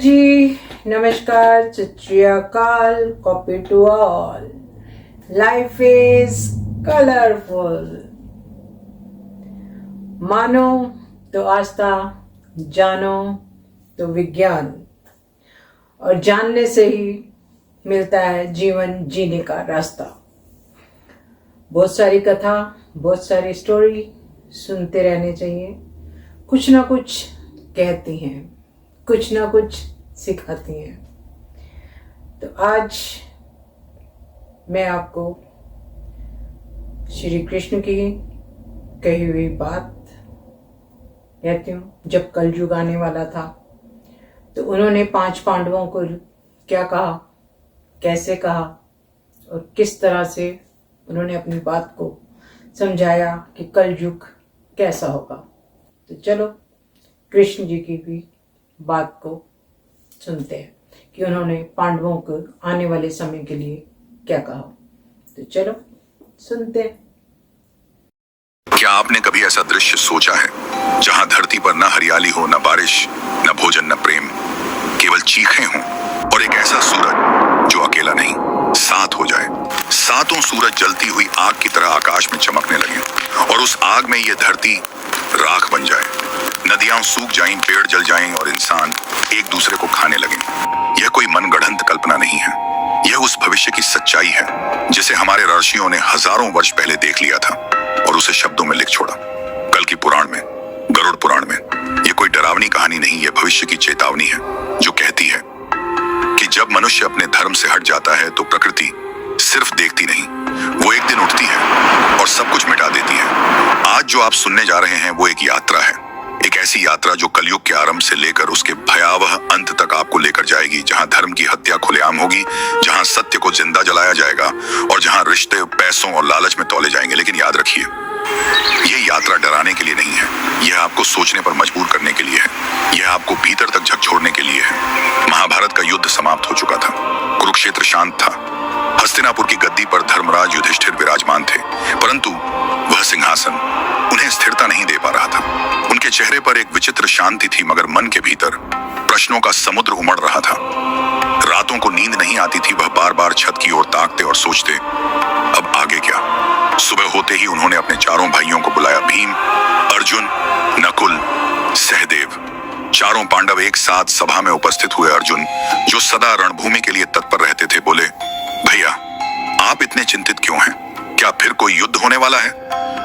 जी, नमस्कार, Sat Sri Akal, copy to all. Life is colourful. मानो तो आस्था, जानो तो विज्ञान, और जानने से ही मिलता है जीवन जीने का रास्ता। बहुत सारी कथा, बहुत सारी स्टोरी सुनते रहने चाहिए। कुछ ना कुछ कहती हैं, कुछ ना कुछ सिखाती हैं। तो आज मैं आपको श्री कृष्ण की कही हुई बात कहती हूँ। जब कलयुग आने वाला था तो उन्होंने 5 पांडवों को क्या कहा, कैसे कहा और किस तरह से उन्होंने अपनी बात को समझाया कि कलयुग कैसा होगा। तो चलो कृष्ण जी की भी बात को सुनते हैं कि उन्होंने पांडवों को आने वाले समय के लिए क्या कहा। तो चलो सुनते हैं। क्या आपने कभी ऐसा दृश्य सोचा है जहां धरती पर न हरियाली हो, न बारिश, न भोजन, न प्रेम, केवल चीखें हों और एक ऐसा सूरज जो अकेला नहीं, साथ हो जाए। सातों सूरज जलती हुई आग की तरह आकाश में चमकने लगे और उस आग में ये धरती राख बन जाए। नदियां सूख जाएं, पेड़ जल जाएं और इंसान एक दूसरे को खाने लगे। यह कोई मनगढ़ंत कल्पना नहीं है, यह उस भविष्य की सच्चाई है जिसे हमारे ऋषियों ने हजारों वर्ष पहले देख लिया था और उसे शब्दों में लिख छोड़ा। कल की पुराण में, गरुड़ पुराण में, यह कोई डरावनी कहानी नहीं, यह भविष्य की चेतावनी है जो कहती है कि जब मनुष्य अपने धर्म से हट जाता है तो प्रकृति सिर्फ देखती नहीं, वो एक दिन उठती है और सब कुछ मिटा देती है। आज जो आप सुनने जा रहे हैं वो एक यात्रा है, एक ऐसी यात्रा जो कलयुग के आरंभ से लेकर उसके भयावह अंत तक आपको लेकर जाएगी, जहां धर्म की हत्या खुलेआम होगी, जहां सत्य को जिंदा जलाया जाएगा और जहां रिश्ते पैसों और लालच में तौले जाएंगे। लेकिन याद रखिए, यह यात्रा डराने के लिए नहीं है, यह आपको सोचने पर मजबूर करने के लिए है, यह आपको भीतर तक झकझोरने के लिए है। महाभारत का युद्ध समाप्त हो चुका था, कुरुक्षेत्र शांत था, हस्तिनापुर की गद्दी पर धर्मराज युधिष्ठिर विराजमान थे, परंतु वह सिंहासन उन्हें स्थिरता नहीं दे पा रहा था। उनके चेहरे पर एक विचित्र शांति थी, मगर मन के भीतर प्रश्नों का समुद्र उमड़ रहा था। रातों को नींद नहीं आती थी, वह बार बार छत की ओर ताकते और सोचते, अब आगे क्या। सुबह होते ही उन्होंने अपने चारों भाइयों को बुलाया, भीम, अर्जुन, नकुल, सहदेव। चारों पांडव एक साथ सभा में उपस्थित हुए। अर्जुन, जो सदा रणभूमि के लिए तत्पर रहते थे, बोले, भैया आप इतने चिंतित क्यों हैं? क्या फिर कोई युद्ध होने वाला है?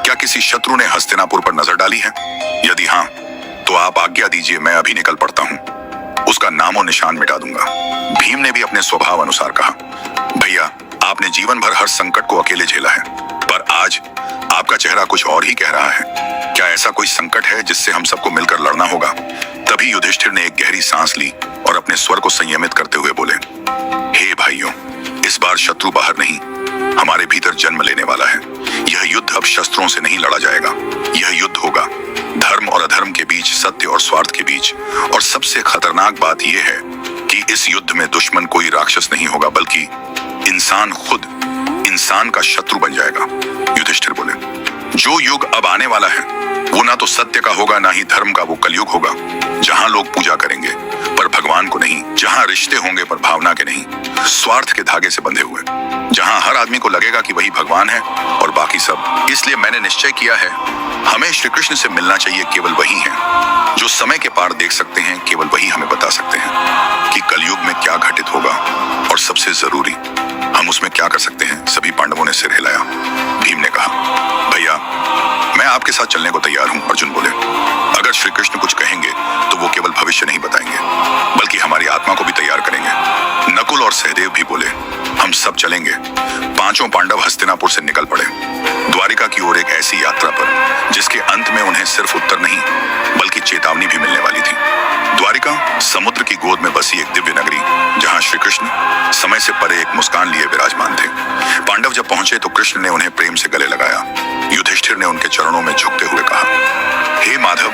क्या किसी शत्रु ने हस्तिनापुर पर नजर डाली है? यदि हाँ, तो आप आज्ञा दीजिए, मैं अभी निकल पड़ता हूँ, उसका नामो निशान मिटा दूंगा। भीम ने भी अपने स्वभाव अनुसार कहा, भैया आपने जीवन भर हर संकट को अकेले झेला है, पर आज आपका चेहरा कुछ और ही कह रहा है। क्या ऐसा कोई संकट है जिससे हम सबको मिलकर लड़ना होगा? तभी युधिष्ठिर ने एक गहरी सांस ली और अपने स्वर को संयमित करते हुए बोले, हे भाइयों, इस बार शत्रु बाहर नहीं, हमारे भीतर जन्म लेने वाला है। यह युद्ध अब शस्त्रों से नहीं लड़ा जाएगा, यह युद्ध होगा धर्म और अधर्म के बीच, सत्य और स्वार्थ के बीच। और सबसे खतरनाक बात यह है कि इस युद्ध में दुश्मन कोई राक्षस नहीं होगा, बल्कि इंसान खुद इंसान का शत्रु बन जाएगा। युधिष्ठिर बोले, जो युग अब आने वाला है वो ना तो सत्य का होगा, ना ही धर्म का, वो कलयुग होगा, जहां लोग पूजा करेंगे पर भगवान को नहीं, जहां रिश्ते होंगे पर भावना के नहीं, स्वार्थ के धागे से बंधे हुए, जहां हर आदमी को लगेगा कि वही भगवान है और बाकी सब। इसलिए मैंने निश्चय किया है, हमें श्री कृष्ण से मिलना चाहिए। केवल वही है जो समय के पार देख सकते हैं, केवल वही हमें बता सकते हैं कि कलयुग में क्या घटित होगा और सबसे जरूरी हम उसमें क्या कर सकते हैं। सभी पांडवों ने सिर हिलाया। भीम ने कहा, भैया मैं आपके साथ चलने को तैयार हूं। अर्जुन बोले, अगर श्री कृष्ण कुछ कहेंगे तो वो केवल भविष्य नहीं बताएंगे, बल्कि हमारी आत्मा को भी तैयार करेंगे। नकुल और सहदेव भी बोले, हम सब चलेंगे। पांचों पांडव हस्तिनापुर से निकल पड़े, द्वारिका की ओर, एक ऐसी यात्रा पर जिसके अंत में उन्हें सिर्फ उत्तर नहीं बल्कि चेतावनी भी मिलने वाली थी। द्वारिका समुद्र की गोद में बसी एक दिव्य नगरी, जहां श्री कृष्ण समय से परे एक मुस्कान लिए विराजमान थे। पांडव जब पहुंचे तो कृष्ण ने उन्हें प्रेम से गले लगाया। युधिष्ठिर ने उनके चरणों में झुकते हुए कहा, हे माधव,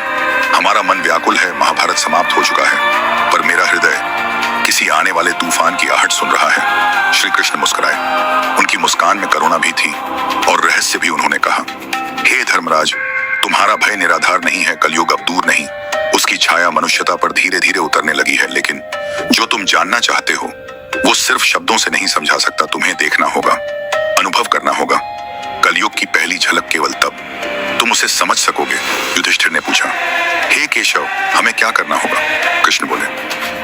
हमारा मन व्याकुल है, महाभारत समाप्त हो चुका है, पर मेरा हृदय किसी आने वाले तूफान की आहट सुन रहा है। श्री कृष्ण मुस्कुराए, उनकी मुस्कान में करुणा भी थी और रहस्य भी। उन्होंने कहा, हे धर्मराज, तुम्हारा भय निराधार नहीं है, कलयुग अब दूर नहीं, उसकी छाया मनुष्यता पर धीरे धीरे उतरने लगी है, लेकिन जो तुम जानना चाहते हो वो सिर्फ शब्दों से नहीं समझा सकता, तुम्हें देखना होगा, अनुभव करना होगा। कलयुग की पहली झलक केवल तब तुम उसे समझ सकोगे। युधिष्ठिर ने पूछा, हे केशव, हमें क्या करना होगा? कृष्ण बोले,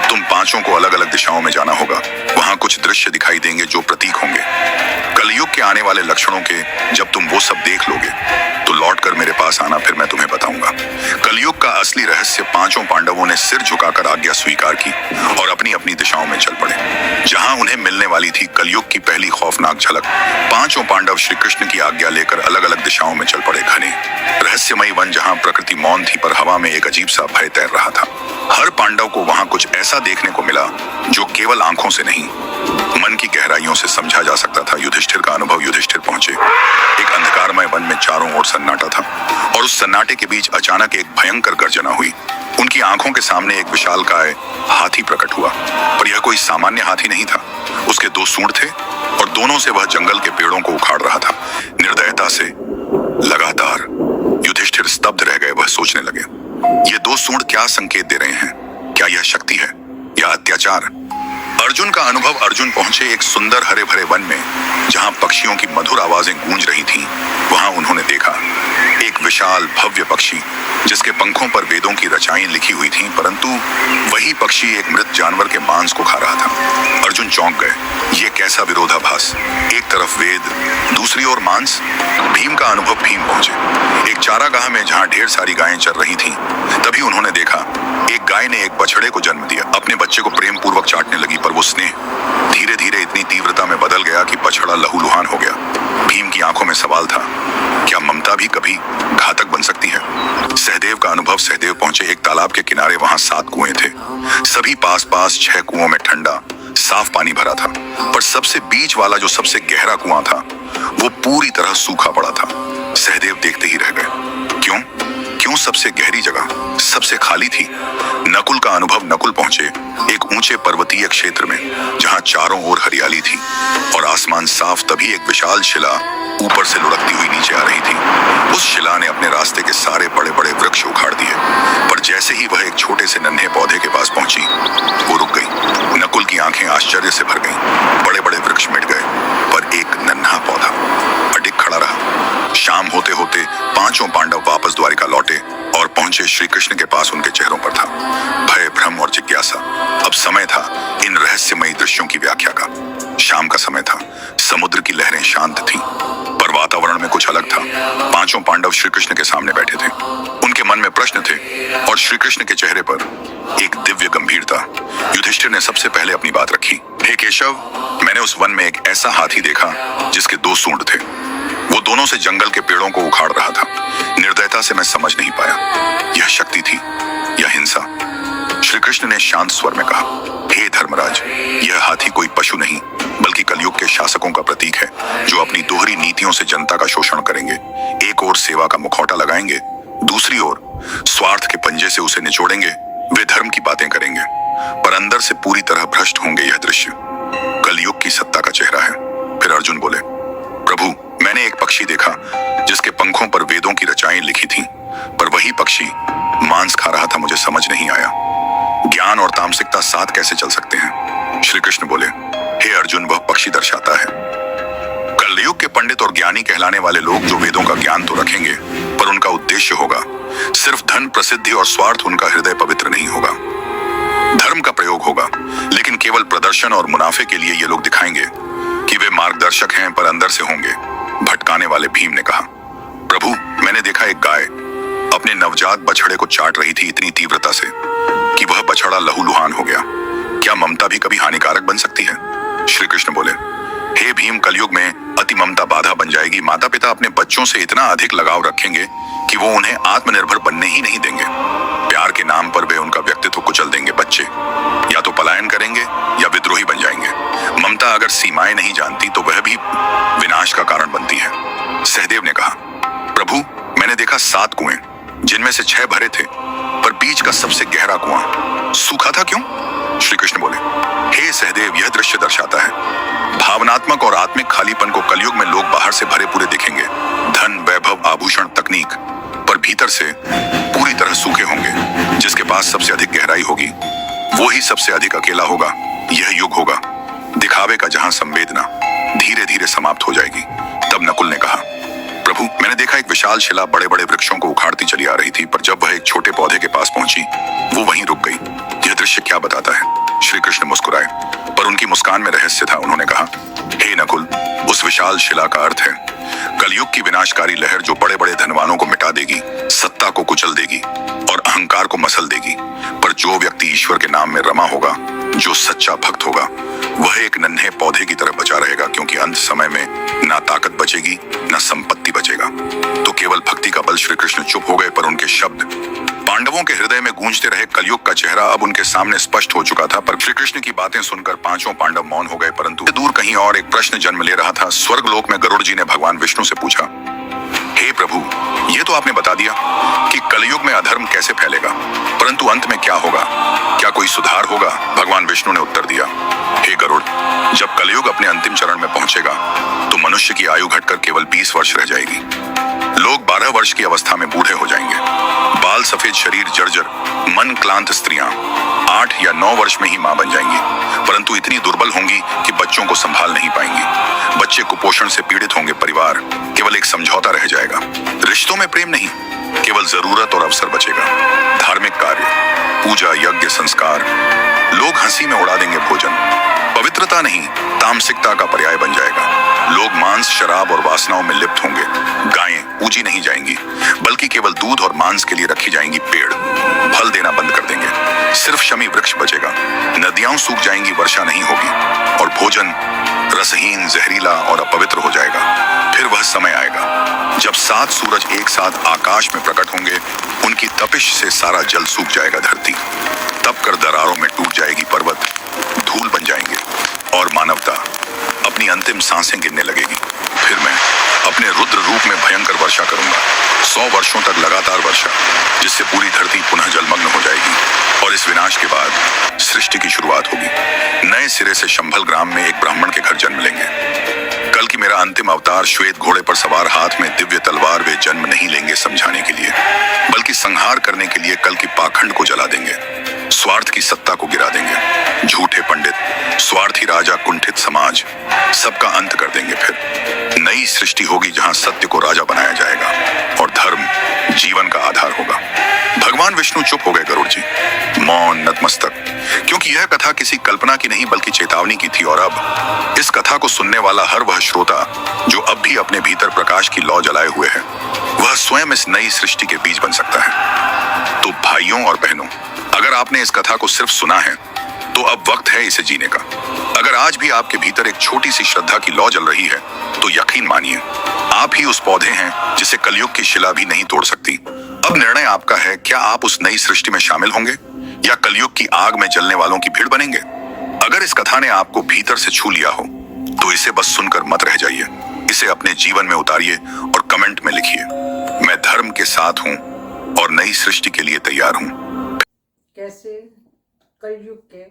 तुम पांचों को अलग अलग दिशाओं में जाना होगा। वहां कुछ दृश्य दिखाई देंगे जो प्रतीक होंगे कलयुग के आने वाले लक्षणों के। जब तुम वो सब देख लोगे तो लौटकर मेरे पास आना, फिर मैं तुम्हें बताऊंगा। कलयुग का असली रहस्य पांचों पांडवों ने सिर झुकाकर आज्ञा स्वीकार की और अपनी अपनी दिशाओं में चल पड़े जहां उन्हें मिलने वाली थी कलयुग की पहली खौफनाक झलक। पांचों पांडव श्री कृष्ण की आज्ञा लेकर अलग अलग दिशाओं में चल पड़े। घने रहस्यमयी वन जहां प्रकृति मौन थी पर हवा में एक अजीब सा भय तैर रहा था। हर पांडव को वहां कुछ ऐसा देखने को मिला जो केवल आंखों से नहीं, मन की गहराइयों से समझा जा सकता था। युधिष्ठिर का अनुभव। युधिष्ठिर पहुंचे एक अंधकारमय वन में। चारों ओर सन्नाटा था और उस सन्नाटे के बीच अचानक एक भयंकर गर्जना हुई। उनकी आंखों के सामने एक विशालकाय हाथी प्रकट हुआ, पर यह कोई सामान्य हाथी नहीं था। उसके दो सूंड थे और दोनों से वह जंगल के पेड़ों को उखाड़ रहा था, निर्दयता से, लगातार। युधिष्ठिर स्तब्ध रह गए। वह सोचने लगे, ये दो सूंड क्या संकेत दे रहे हैं? क्या यह शक्ति है या अत्याचार? अर्जुन का अनुभव। अर्जुन पहुंचे एक सुंदर हरे भरे वन में जहां पक्षियों की मधुर आवाजें गूंज रही थीं। वहां उन्होंने देखा एक विशाल भव्य पक्षी जिसके पंखों पर वेदों की रचाएं लिखी हुई थीं, परंतु वही पक्षी एक मृत जानवर के मांस को खा रहा था। अर्जुन चौंक गए। ये कैसा विरोधाभास? एक तरफ वेद, दूसरी ओर मांस। भीम का अनुभव। भीम पहुंचे एक चारागाह में जहां ढेर सारी गायें चर रही थीं। तभी उन्होंने देखा एक गाय ने एक बछड़े को जन्म दिया। अपने बच्चे को प्रेम पूर्वक चाटने लगी, पर वो स्नेह धीरे धीरे इतनी तीव्रता में बदल गया कि बछड़ा लहूलुहान हो गया। भीम की आंखों में सवाल था, क्या ममता भी कभी घातक बन सकती है? सहदेव का अनुभव। सहदेव पहुंचे एक तालाब के किनारे। वहां 7 कुएं थे, सभी पास पास। 6 कुओं में ठंडा साफ पानी भरा था, पर सबसे बीच वाला जो सबसे गहरा कुआं था वो पूरी तरह सूखा पड़ा था। सहदेव देखते ही रह गए। क्यों सबसे गहरी जगह सबसे खाली थी? नकुल का अनुभव। नकुल पहुंचे एक ऊंचे पर्वतीय क्षेत्र में जहां चारों ओर हरियाली थी और आसमान साफ। तभी एक विशाल शिला ऊपर से लुढ़कती हुई नीचे आ रही थी। उस शिला ने अपने रास्ते के सारे बड़े बड़े वृक्ष उखाड़ दिए, पर जैसे ही वह एक छोटे से नन्हे पौधे के पास पहुंची वो रुक गई। नकुल की आंखें आश्चर्य से भर गईं। बड़े बड़े वृक्ष मिट गए, पर एक नन्हा पौधा अडिग खड़ा रहा। शाम होते होते पांचों पांडव वापस द्वारिका लौटे और पहुंचे श्री कृष्ण के पास। उनके चेहरों पर था भय, भ्रम और जिज्ञासा। अब समय था इन रहस्यमयी दृश्यों की व्याख्या का। शाम का समय था। समुद्र की लहरें शांत थीं, पर वातावरण में कुछ अलग था। पांचों पांडव श्री कृष्ण के सामने बैठे थे। उनके मन में प्रश्न थे और श्री कृष्ण के चेहरे पर एक दिव्य गंभीरता। युधिष्ठिर ने सबसे पहले अपनी बात रखी। हे केशव, मैंने उस वन में एक ऐसा हाथी देखा जिसके 2 सूंड थे। वो दोनों से जंगल के पेड़ों को उखाड़ रहा था। निर्दयता से मैं समझ नहीं पाया यह शक्ति थी या हिंसा। श्री कृष्ण ने शांत स्वर में कहा, हे धर्मराज, यह हाथी कोई पशु नहीं बल्कि कलयुग के शासकों का प्रतीक है जो अपनी दोहरी नीतियों से जनता का शोषण करेंगे। एक ओर सेवा का मुखौटा लगाएंगे, दूसरी ओर स्वार्थ के पंजे से उसे निचोड़ेंगे। वे धर्म की बातें करेंगे पर अंदर से पूरी तरह भ्रष्ट होंगे। यह दृश्य कलयुग की सत्ता का चेहरा है। फिर अर्जुन बोले, प्रभु, मैंने एक पक्षी देखा जिसके पंखों पर वेदों की रचाएं लिखी थीं, पर वही पक्षी मांस खा रहा था। मुझे समझ नहीं आया ज्ञान और तामसिकता साथ कैसे चल सकते हैं? श्री कृष्ण बोले, हे अर्जुन, वह पक्षी दर्शाता है कलयुग के पंडित और ज्ञानी कहलाने वाले लोग जो वेदों का ज्ञान तो रखेंगे, पर उनका उद्देश्य होगा सिर्फ धन, प्रसिद्धि और स्वार्थ। उनका हृदय पवित्र नहीं होगा। धर्म का प्रयोग होगा, लेकिन केवल प्रदर्शन और मुनाफे के लिए ये लोग दिखाएंगे कि वे मार्गदर्शक हैं, पर अंदर से होंगे भटकाने वाले। भीम ने कहा, प्रभु, मैंने देखा एक गाय अपने नवजात बछड़े को चाट रही थी इतनी तीव्रता से कि वह बछड़ा लहूलुहान हो गया। क्या ममता भी कभी हानिकारक बन सकती है? श्री कृष्ण बोले, हे भीम, कलयुग में अति ममता बाधा बन जाएगी। माता पिता अपने बच्चों से इतना अधिक लगाव रखेंगे कि वो उन्हें आत्मनिर्भर बनने ही नहीं देंगे। प्यार के नाम पर वे उनका व्यक्तित्व कुचल देंगे। बच्चे या तो पलायन करेंगे या विद्रोही बन जाएंगे। ममता अगर सीमाएं नहीं जानती तो वह भी विनाश का कारण बनती है। सहदेव ने कहा, प्रभु, मैंने देखा 7 कुएं जिनमें से 6 भरे थे, पर बीच का सबसे गहरा कुआं सूखा था। क्यों? श्री कृष्ण बोले, हे सहदेव, यह दृश्य दर्शाता है भावनात्मक और आत्मिक खालीपन को। कलयुग में लोग बाहर से भरे पूरे दिखेंगे, धन, वैभव, आभूषण, तकनीक, पर भीतर से पूरी तरह सूखे होंगे। जिसके पास सबसे अधिक गहराई होगी वो ही सबसे अधिक अकेला होगा। यह युग होगा दिखावे का, जहां संवेदना धीरे धीरे समाप्त हो जाएगी। तब नकुल ने कहा, प्रभु, मैंने देखा एक विशाल शिला बड़े बड़े वृक्षों को उखाड़ती चली आ रही थी, पर जब वह एक छोटे पौधे के पास पहुंची वो वहीं रुक गई। यह दृश्य क्या बताता है? श्री कृष्ण मुस्कुराए, पर उनकी मुस्कान में रहस्य था। उन्होंने कहा, हे नकुल, उस विशाल शिला का अर्थ है कलयुग की विनाशकारी लहर, जो बड़े बड़े धनवानों को मिटा देगी, सत्ता को कुचल देगी और अहंकार को मसल देगी। पर जो व्यक्ति ईश्वर के नाम में रमा होगा, जो सच्चा भक्त होगा, वह एक नन्हे पौधे की तरह बचा रहेगा, क्योंकि अंत समय में ना ताकत बचेगी ना संपत्ति बचेगा। तो केवल भक्ति का बल। श्री कृष्ण चुप हो गए, पर उनके शब्द पांडवों के हृदय में गूंजते रहे। कलयुग का चेहरा अब उनके सामने स्पष्ट हो चुका था। पर श्री कृष्ण की बातें सुनकर पांचों पांडव मौन हो गए। परंतु दूर कहीं और एक प्रश्न जन्म ले रहा था। स्वर्गलोक में गरुड़ जी ने भगवान विष्णु से पूछा, हे प्रभु, ये तो आपने बता दिया कि कलयुग में अधर्म कैसे फैलेगा, परंतु अंत में क्या होगा? क्या कोई सुधार होगा? भगवान विष्णु ने उत्तर दिया, हे गरुड़, जब कलयुग अपने अंतिम चरण में पहुंचेगा तो मनुष्य की आयु घटकर केवल 20 वर्ष रह जाएगी। लोग 12 वर्ष की अवस्था में बूढ़े हो जाएंगे। बाल सफेद, शरीर जर्जर, मन क्लांत स्त्रियां 8 या 9 वर्ष में ही मां बन जाएंगी, परंतु इतनी दुर्बल होंगी कि बच्चों को संभाल नहीं पाएंगी। बच्चे कुपोषण से पीड़ित होंगे। परिवार केवल एक समझौता रह जाएगा। रिश्तों में प्रेम नहीं, केवल जरूरत और अवसर बचेगा। धार्मिक कार्य, पूजा, यज्ञ, संस्कार, लोग हंसी में उड़ा देंगे। भोजन पवित्रता नहीं, तामसिकता का पर्याय बन जाएगा। लोग मांस, शराब और वासनाओं में लिप्त होंगे। गायें पूजी नहीं जाएंगी, बल्कि केवल दूध और मांस के लिए रखी जाएंगी। पेड़ फल देना बंद कर देंगे, सिर्फ शमी वृक्ष बचेगा। नदियां सूख जाएंगी, वर्षा नहीं होगी, और भोजन रसहीन, जहरीला और अपवित्र हो जाएगा। फिर वह समय आएगा जब 7 सूरज एक साथ आकाश में प्रकट होंगे। उनकी तपिश से सारा जल सूख जाएगा। धरती तप कर दरारों में टूट जाएगी। पर्वत धूल बन जाएंगे और मानवता अपनी अंतिम सांसें गिनने लगेगी। फिर मैं अपने रुद्र रूप में भयंकर वर्षा करूंगा, 100 वर्षों तक लगातार वर्षा, जिससे पूरी धरती पुनः जलमग्न हो जाएगी। और इस विनाश के बाद सृष्टि की शुरुआत होगी। नए सिरे से शंभल ग्राम में एक ब्राह्मण के घर जन्म लेंगे। कल की मेरा अंतिम अवतार, श्वेत घोड़े पर सवार, हाथ में दिव्य तलवार, वे जन्म नहीं लेंगे समझाने के लिए, बल्कि संहार करने के लिए। कल की पाखंड को जला देंगे, स्वार्थ की सत्ता को गिरा देंगे। झूठे पंडित, स्वार्थी राजा, कुंठित समाज, सबका अंत कर देंगे। फिर नई सृष्टि होगी जहां सत्य को राजा बनाया जाएगा और धर्म जीवन का आधार होगा। भगवान विष्णु चुप हो गए। गरुड़ जी मौन, नतमस्तक, क्योंकि यह कथा किसी कल्पना की नहीं बल्कि चेतावनी की थी। और अब इस कथा को सुनने वाला हर वह श्रोता जो अब भी अपने भीतर प्रकाश की लौ जलाए हुए है, वह स्वयं इस नई सृष्टि के बीज बन सकता है। तो भाइयों और बहनों, अगर आपने इस कथा को सिर्फ सुना है तो अब वक्त है इसे जीने का। अगर आज भी आपके भीतर एक छोटी सी श्रद्धा की लौ जल रही है, तो यकीन मानिए, आप ही उस पौधे हैं जिसे कलयुग की शिला भी नहीं तोड़ सकती। अब निर्णय आपका है, क्या आप उस नई सृष्टि में शामिल होंगे या कलयुग की आग में जलने वालों की भीड़ बनेंगे? अगर इस कथा ने आपको भीतर से छू लिया हो तो इसे बस सुनकर मत रह जाइए, इसे अपने जीवन में उतारिए और कमेंट में लिखिए, मैं धर्म के साथ हूं और नई सृष्टि के लिए तैयार हूं। कैसे कलयुग के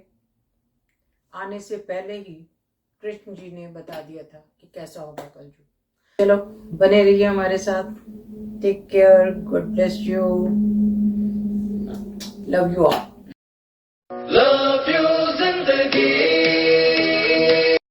आने से पहले ही कृष्ण जी ने बता दिया था कि कैसा होगा कलयुग। चलो बने रहिए हमारे साथ। Take care, God bless you, love you all.